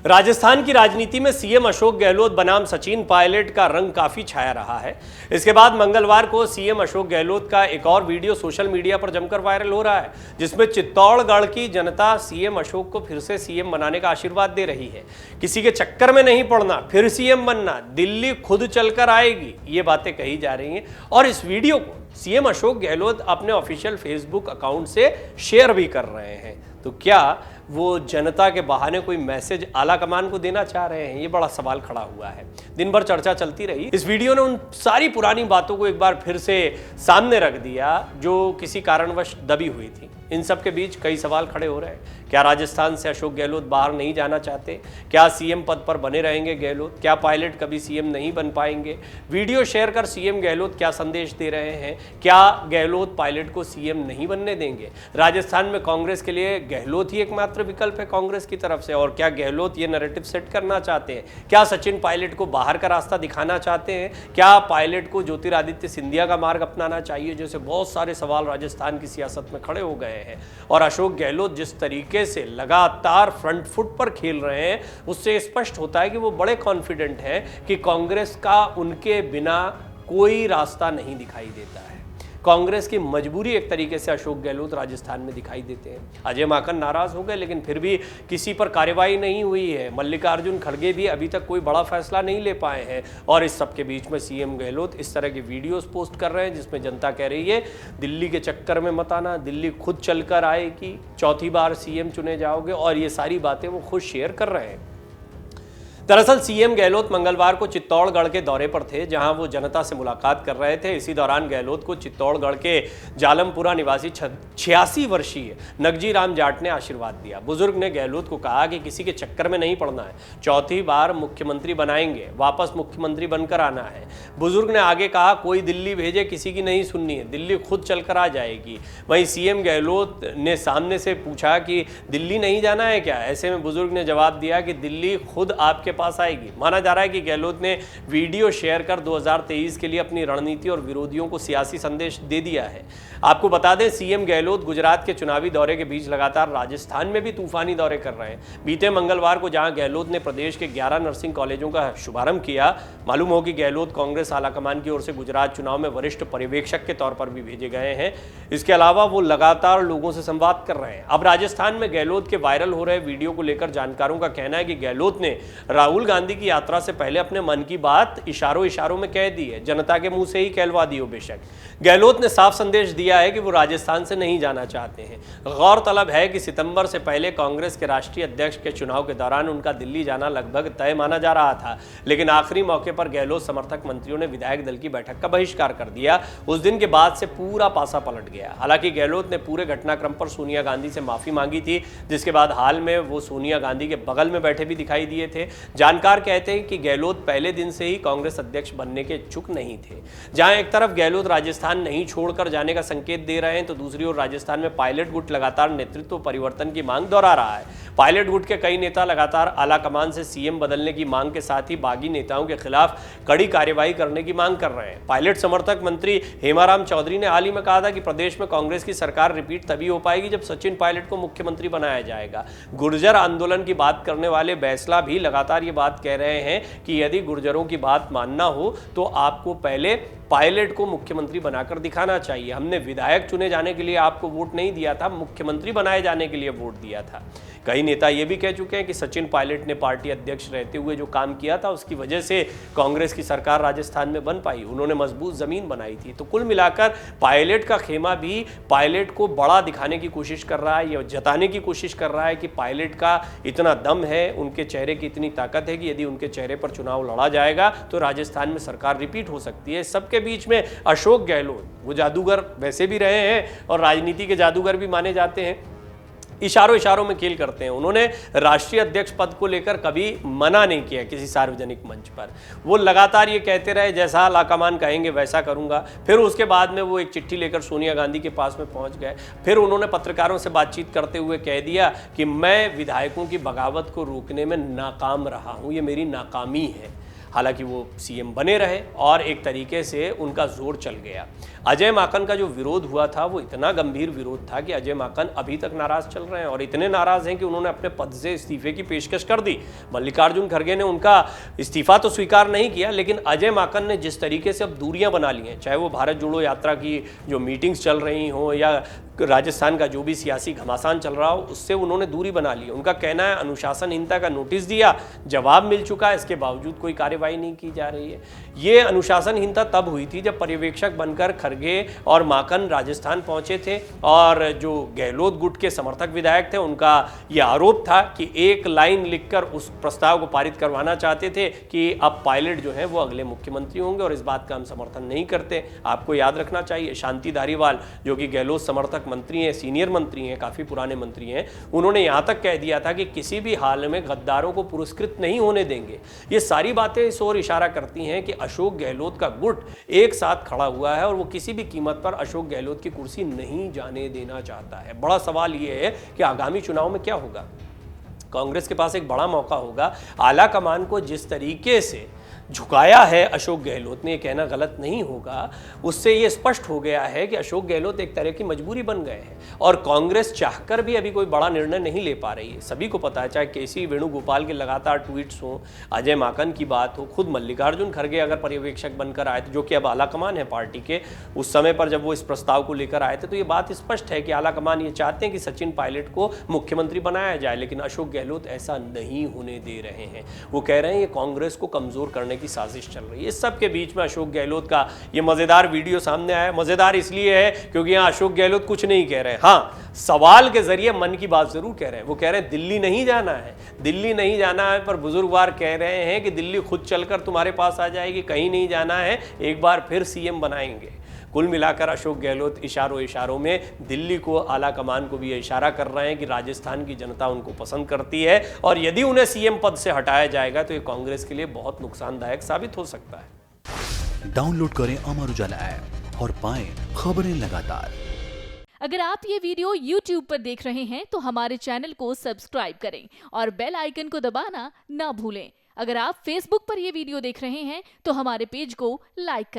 राजस्थान की राजनीति में सीएम अशोक गहलोत बनाम सचिन पायलट का रंग काफी छाया रहा है। इसके बाद मंगलवार को सीएम अशोक गहलोत का एक और वीडियो सोशल मीडिया पर जमकर वायरल हो रहा है, जिसमें चित्तौड़गढ़ की जनता सीएम अशोक को फिर से सीएम बनाने का आशीर्वाद दे रही है। किसी के चक्कर में नहीं पड़ना, फिर सीएम बनना, दिल्ली खुद चलकर आएगी, ये बातें कही जा रही हैं। और इस वीडियो को सीएम अशोक गहलोत अपने ऑफिशियल फेसबुक अकाउंट से शेयर भी कर रहे हैं। तो क्या वो जनता के बहाने कोई मैसेज आला कमान को देना चाह रहे हैं? ये बड़ा सवाल खड़ा हुआ है। दिन भर चर्चा चलती रही। इस वीडियो ने उन सारी पुरानी बातों को एक बार फिर से सामने रख दिया जो किसी कारणवश दबी हुई थी। इन सब के बीच कई सवाल खड़े हो रहे हैं। क्या राजस्थान से अशोक गहलोत बाहर नहीं जाना चाहते? क्या सीएम पद पर बने रहेंगे गहलोत? क्या पायलट कभी सीएम नहीं बन पाएंगे? वीडियो शेयर कर सीएम गहलोत क्या संदेश दे रहे हैं? क्या गहलोत पायलट को सीएम नहीं बनने देंगे? राजस्थान में कांग्रेस के लिए गहलोत ही एकमात्र विकल्प है कांग्रेस की तरफ से, और क्या गहलोत ये नैरेटिव सेट करना चाहते हैं? क्या सचिन पायलट को बाहर का रास्ता दिखाना चाहते हैं? क्या पायलट को ज्योतिरादित्य सिंधिया का मार्ग अपनाना चाहिए? जैसे बहुत सारे सवाल राजस्थान की सियासत में खड़े हो गए हैं। और अशोक गहलोत जिस तरीके से लगातार फ्रंट फुट पर खेल रहे हैं, उससे स्पष्ट होता है कि वो बड़े कॉन्फिडेंट हैं कि कांग्रेस का उनके बिना कोई रास्ता नहीं दिखाई देता है। कांग्रेस की मजबूरी एक तरीके से अशोक गहलोत राजस्थान में दिखाई देते हैं। अजय माकन नाराज हो गए, लेकिन फिर भी किसी पर कार्रवाई नहीं हुई है। मल्लिकार्जुन खड़गे भी अभी तक कोई बड़ा फैसला नहीं ले पाए हैं। और इस सब के बीच में सीएम गहलोत इस तरह के वीडियोस पोस्ट कर रहे हैं जिसमें जनता कह रही है दिल्ली के चक्कर में मत आना, दिल्ली खुद चलकर आएगी, चौथी बार सीएम चुने जाओगे, और ये सारी बातें वो खुद शेयर कर रहे हैं। दरअसल सीएम गहलोत मंगलवार को चित्तौड़गढ़ के दौरे पर थे, जहां वो जनता से मुलाकात कर रहे थे। इसी दौरान गहलोत को चित्तौड़गढ़ के जालमपुरा निवासी 86 वर्षीय नगजी राम जाट ने आशीर्वाद दिया। बुजुर्ग ने गहलोत को कहा कि किसी के चक्कर में नहीं पड़ना है, चौथी बार मुख्यमंत्री बनाएंगे, वापस मुख्यमंत्री बनकर आना है। बुजुर्ग ने आगे कहा, कोई दिल्ली भेजे किसी की नहीं सुननी है, दिल्ली खुद चलकर आ जाएगी। वहीं सीएम गहलोत ने सामने से पूछा कि दिल्ली नहीं जाना है क्या? ऐसे में बुजुर्ग ने जवाब दिया कि दिल्ली खुद आपके पास आएगी। माना जा रहा है कि गहलोत ने वीडियो शेयर कर 2023 के लिए अपनी रणनीति और विरोधियों को सियासी संदेश दे दिया है। आपको बता दें, सीएम गहलोत गुजरात के चुनावी दौरे के बीच लगातार राजस्थान में भी तूफानी दौरे कर रहे हैं। बीते मंगलवार को जहां गहलोत ने प्रदेश के 11 नर्सिंग कॉलेजों का शुभारंभ किया, मालूम हो कि गहलोत कांग्रेस आलाकमान की ओर से गुजरात चुनाव में वरिष्ठ पर्यवेक्षक के तौर पर भी भेजे गए हैं। इसके अलावा वो लगातार लोगों से संवाद कर रहे हैं। अब राजस्थान में गहलोत के वायरल हो रहे वीडियो को लेकर जानकारों का कहना है कि गहलोत ने राहुल गांधी की यात्रा से पहले अपने मन की बात इशारों में कह दी है, जनता के मुंह से ही कहलवा दी हो। बेशक गहलोत ने साफ संदेश दिया है कि वो राजस्थान से नहीं जाना चाहते हैं। गौरतलब है कि सितंबर से पहले कांग्रेस के राष्ट्रीय अध्यक्ष के चुनाव के दौरान उनका दिल्ली जाना लगभग तय माना जा रहा था, लेकिन आखिरी मौके पर गहलोत समर्थक मंत्रियों ने विधायक दल की बैठक का बहिष्कार कर दिया। उस दिन के बाद से पूरा पासा पलट गया। हालांकि गहलोत ने पूरे घटनाक्रम पर सोनिया गांधी से माफी मांगी थी, जिसके बाद हाल में वो सोनिया गांधी के बगल में बैठे भी दिखाई दिए थे। जानकार कहते हैं कि गहलोत पहले दिन से ही कांग्रेस अध्यक्ष बनने के इच्छुक नहीं थे। जहां एक तरफ गहलोत राजस्थान नहीं छोड़कर जाने का संकेत दे रहे हैं, तो दूसरी ओर राजस्थान में पायलट गुट लगातार नेतृत्व परिवर्तन की मांग दोहरा रहा है। पायलट गुट के कई नेता लगातार आलाकमान से सीएम बदलने की मांग के साथ ही बागी नेताओं के खिलाफ कड़ी कार्रवाई करने की मांग कर रहे हैं। पायलट समर्थक मंत्री हेमाराम चौधरी ने हाल ही में कहा था कि प्रदेश में कांग्रेस की सरकार रिपीट तभी हो पाएगी जब सचिन पायलट को मुख्यमंत्री बनाया जाएगा। गुर्जर आंदोलन की बात करने वाले बैसला भी लगातार ये बात कह रहे हैं कि यदि गुर्जरों की बात मानना हो तो आपको पहले पायलट को मुख्यमंत्री बनाकर दिखाना चाहिए। हमने विधायक चुने जाने के लिए आपको वोट नहीं दिया था, मुख्यमंत्री बनाए जाने के लिए वोट दिया था। कई नेता ये भी कह चुके हैं कि सचिन पायलट ने पार्टी अध्यक्ष रहते हुए जो काम किया था उसकी वजह से कांग्रेस की सरकार राजस्थान में बन पाई, उन्होंने मजबूत जमीन बनाई थी। तो कुल मिलाकर पायलट का खेमा भी पायलट को बड़ा दिखाने की कोशिश कर रहा है, या जताने की कोशिश कर रहा है कि पायलट का इतना दम है, उनके चेहरे की इतनी ताकत है कि यदि उनके चेहरे पर चुनाव लड़ा जाएगा तो राजस्थान में सरकार रिपीट हो सकती है। सबके बीच में अशोक गहलोत, वो जादूगर वैसे भी रहे हैं और राजनीति के जादूगर भी माने जाते हैं, इशारों में खेल करते हैं। उन्होंने राष्ट्रीय अध्यक्ष पद को लेकर कभी मना नहीं किया किसी सार्वजनिक मंच पर। वो लगातार ये कहते रहे, जैसा आलाकमान कहेंगे वैसा करूंगा। फिर उसके बाद में वो एक चिट्ठी लेकर सोनिया गांधी के पास में पहुंच गए। फिर उन्होंने पत्रकारों से बातचीत करते हुए कह दिया कि मैं विधायकों की बगावत को रोकने में नाकाम रहा हूं, ये मेरी नाकामी है। हालांकि वो सीएम बने रहे और एक तरीके से उनका जोर चल गया। अजय माकन का जो विरोध हुआ था वो इतना गंभीर विरोध था कि अजय माकन अभी तक नाराज चल रहे हैं और इतने नाराज हैं कि उन्होंने अपने पद से इस्तीफे की पेशकश कर दी। मल्लिकार्जुन खड़गे ने उनका इस्तीफा तो स्वीकार नहीं किया, लेकिन अजय माकन ने जिस तरीके से अब दूरियां बना ली हैं, चाहे वो भारत जोड़ो यात्रा की जो मीटिंग्स चल रही हो या राजस्थान का जो भी सियासी घमासान चल रहा हो, उससे उन्होंने दूरी बना ली। उनका कहना है अनुशासनहीनता का नोटिस दिया, जवाब मिल चुका है, इसके बावजूद कोई कार्रवाई नहीं की जा रही है। ये अनुशासनहीनता तब हुई थी जब पर्यवेक्षक बनकर खड़गे और माकन राजस्थान पहुंचे थे और जो गहलोत गुट के समर्थक विधायक थे उनका ये आरोप था कि एक लाइन लिखकर उस प्रस्ताव को पारित करवाना चाहते थे कि अब पायलट जो है वो अगले मुख्यमंत्री होंगे और इस बात का हम समर्थन नहीं करते। आपको याद रखना चाहिए शांति धारीवाल जो कि गहलोत समर्थक मंत्री हैं, सीनियर मंत्री हैं, काफी पुराने मंत्री हैं, उन्होंने यहां तक कह दिया था कि किसी भी हाल में गद्दारों को पुरस्कृत नहीं होने देंगे। ये सारी बातें इस ओर इशारा करती हैं कि अशोक गहलोत का गुट एक साथ खड़ा हुआ है और वो किसी भी कीमत पर अशोक गहलोत की कुर्सी नहीं जाने देना चाहता है। बड़ा सवाल ये है कि आगामी चुनाव में क्या होगा। कांग्रेस के पास एक बड़ा मौका होगा। आला कमान को जिस तरीके से झुकाया है अशोक गहलोत ने, कहना गलत नहीं होगा, उससे ये स्पष्ट हो गया है कि अशोक गहलोत एक तरह की मजबूरी बन गए हैं और कांग्रेस चाहकर भी अभी कोई बड़ा निर्णय नहीं ले पा रही है। सभी को पता है, चाहे केसी वेणुगोपाल के लगातार ट्वीट्स हों, अजय माकन की बात हो, खुद मल्लिकार्जुन खड़गे अगर पर्यवेक्षक बनकर आए थे, जो कि अब आलाकमान है पार्टी के, उस समय पर जब वो इस प्रस्ताव को लेकर आए थे तो ये बात स्पष्ट है कि आलाकमान ये चाहते हैं कि सचिन पायलट को मुख्यमंत्री बनाया जाए, लेकिन अशोक गहलोत ऐसा नहीं होने दे रहे हैं। वो कह रहे हैं ये कांग्रेस को कमजोर करने की साजिश चल रही है। इस सब के बीच में अशोक गहलोत का ये मजेदार वीडियो सामने आया। मजेदार इसलिए है क्योंकि यहाँ अशोक गहलोत कुछ नहीं कह रहे हैं, हाँ सवाल के जरिए मन की बात जरूर कह रहे हैं। वो कह रहे हैं दिल्ली नहीं जाना है, दिल्ली नहीं जाना है, पर बुजुर्गवार कह रहे हैं कि दिल्ली खुद चलकर तुम्हारे पास आ जाएगी, कहीं नहीं जाना है, एक बार फिर सीएम बनाएंगे। कुल मिलाकर अशोक गहलोत इशारों में दिल्ली को, आला कमान को भी इशारा कर रहे हैं कि राजस्थान की जनता उनको पसंद करती है और यदि उन्हें सीएम पद से हटाया जाएगा तो ये कांग्रेस के लिए बहुत नुकसानदायक साबित हो सकता है। डाउनलोड करें अमर उजाला ऐप और पाएं खबरें लगातार। अगर आप ये वीडियो YouTube पर देख रहे हैं तो हमारे चैनल को सब्सक्राइब करें और बेल आइकन को दबाना ना भूलें। अगर आप Facebook पर ये वीडियो देख रहे हैं तो हमारे पेज को लाइक करें।